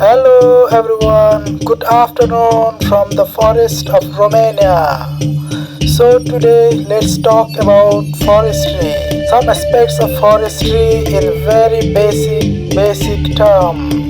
Hello everyone, good afternoon from the forest of Romania. So today let's talk about forestry. Some aspects of forestry in very basic terms.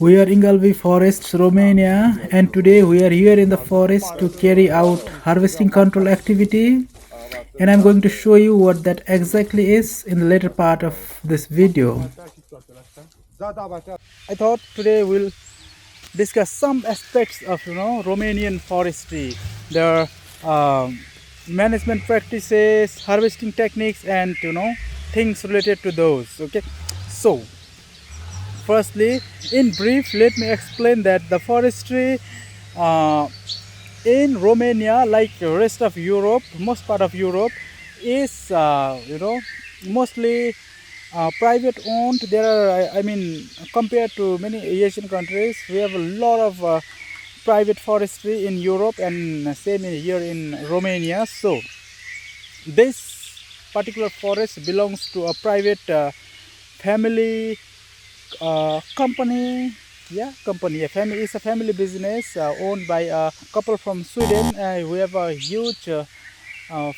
We are Ingleby Forests, Romania, and today we are here in the forest to carry out harvesting control activity. And I'm going to show you what that exactly is in the later part of this video. I thought today we'll discuss some aspects of Romanian forestry, their management practices, harvesting techniques, and things related to those. Okay, so firstly, in brief, let me explain that the forestry uh, in Romania, like the rest of Europe, most part of Europe, is mostly private owned. There are, I mean, compared to many Asian countries, we have a lot of private forestry in Europe, and same here in Romania. So this particular forest belongs to a private family company. Family is a family business owned by a couple from Sweden. We have a huge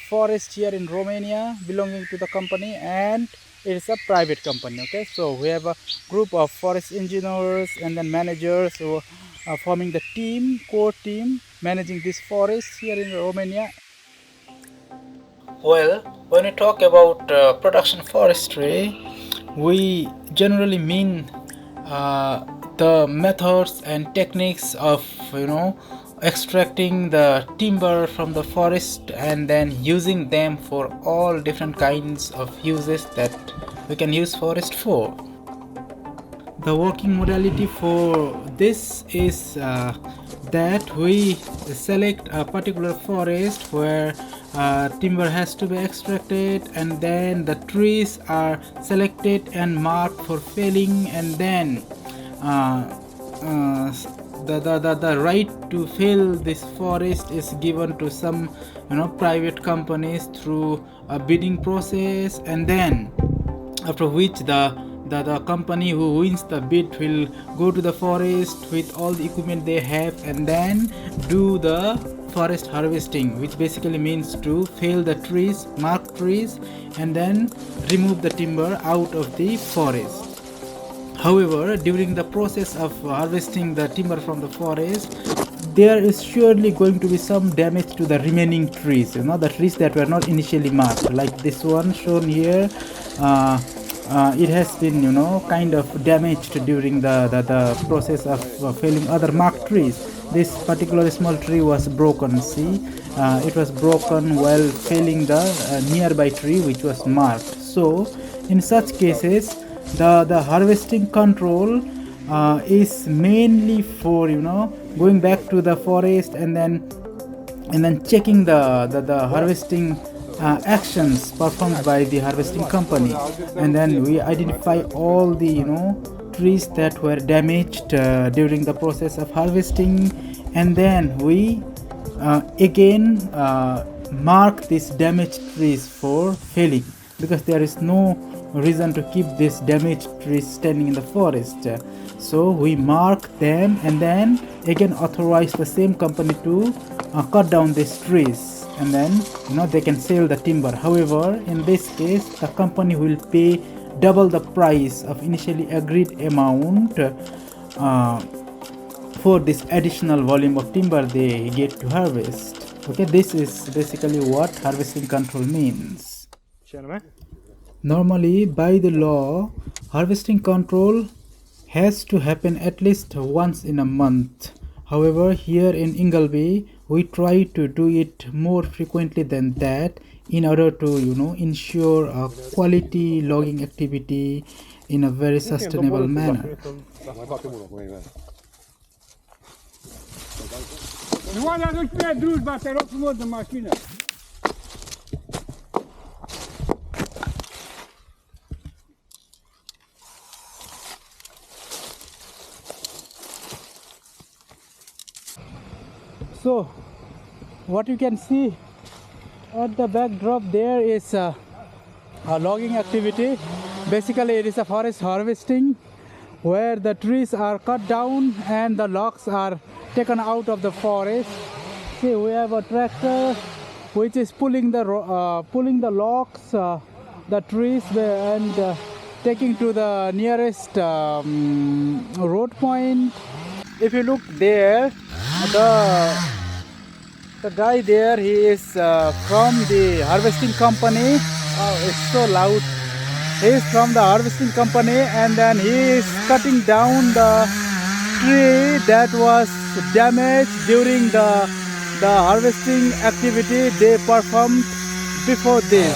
forest here in Romania belonging to the company, and it is a private company. Okay, so we have a group of forest engineers and then managers who are forming the core team managing this forest here in Romania. Well, when we talk about production forestry, we generally mean uh, the methods and techniques of extracting the timber from the forest and then using them for all different kinds of uses that we can use forest for. The working modality for this is that we select a particular forest where timber has to be extracted, and then the trees are selected and marked for felling, and then uh, uh, the right to fell this forest is given to some private companies through a bidding process, and then after which the company who wins the bid will go to the forest with all the equipment they have and then do the forest harvesting, which basically means to fell the trees, mark trees, and then remove the timber out of the forest. However, during the process of harvesting the timber from the forest, there is surely going to be some damage to the remaining trees, the trees that were not initially marked, like this one shown here. It has been kind of damaged during the process of felling other marked trees. This particular small tree was broken. See, it was broken while felling the nearby tree which was marked. So in such cases, the harvesting control is mainly for going back to the forest and then checking the harvesting actions performed by the harvesting company, and then we identify all the trees that were damaged during the process of harvesting, and then we again mark these damaged trees for felling, because there is no reason to keep these damaged trees standing in the forest. So we mark them and then again authorize the same company to cut down these trees, and then they can sell the timber. However, in this case, the company will pay double the price of initially agreed amount for this additional volume of timber they get to harvest. Okay, this is basically what harvesting control means. Normally, by the law, harvesting control has to happen at least once in a month. However, here in Ingleby, we try to do it more frequently than that in order to, ensure a quality logging activity in a very sustainable manner. So, what you can see at the backdrop there is a logging activity. Basically, it is a forest harvesting where the trees are cut down and the logs are taken out of the forest. See, we have a tractor which is pulling the logs, the trees, and taking to the nearest road point. If you look there, the guy there, he is from the harvesting company. Oh, it's so loud. He is from the harvesting company, and then he is cutting down the tree that was damaged during the harvesting activity they performed before this.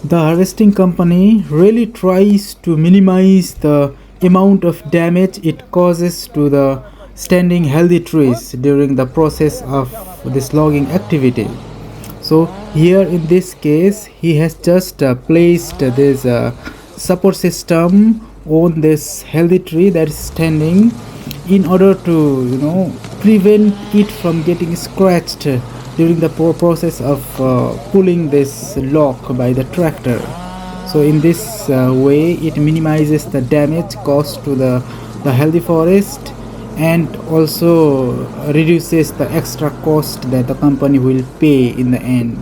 The harvesting company really tries to minimize the amount of damage it causes to the standing healthy trees during the process of this logging activity. So here in this case he has just placed this support system on this healthy tree that is standing in order to prevent it from getting scratched during the process of pulling this log by the tractor. So in this way it minimizes the damage caused to the healthy forest and also reduces the extra cost that the company will pay in the end.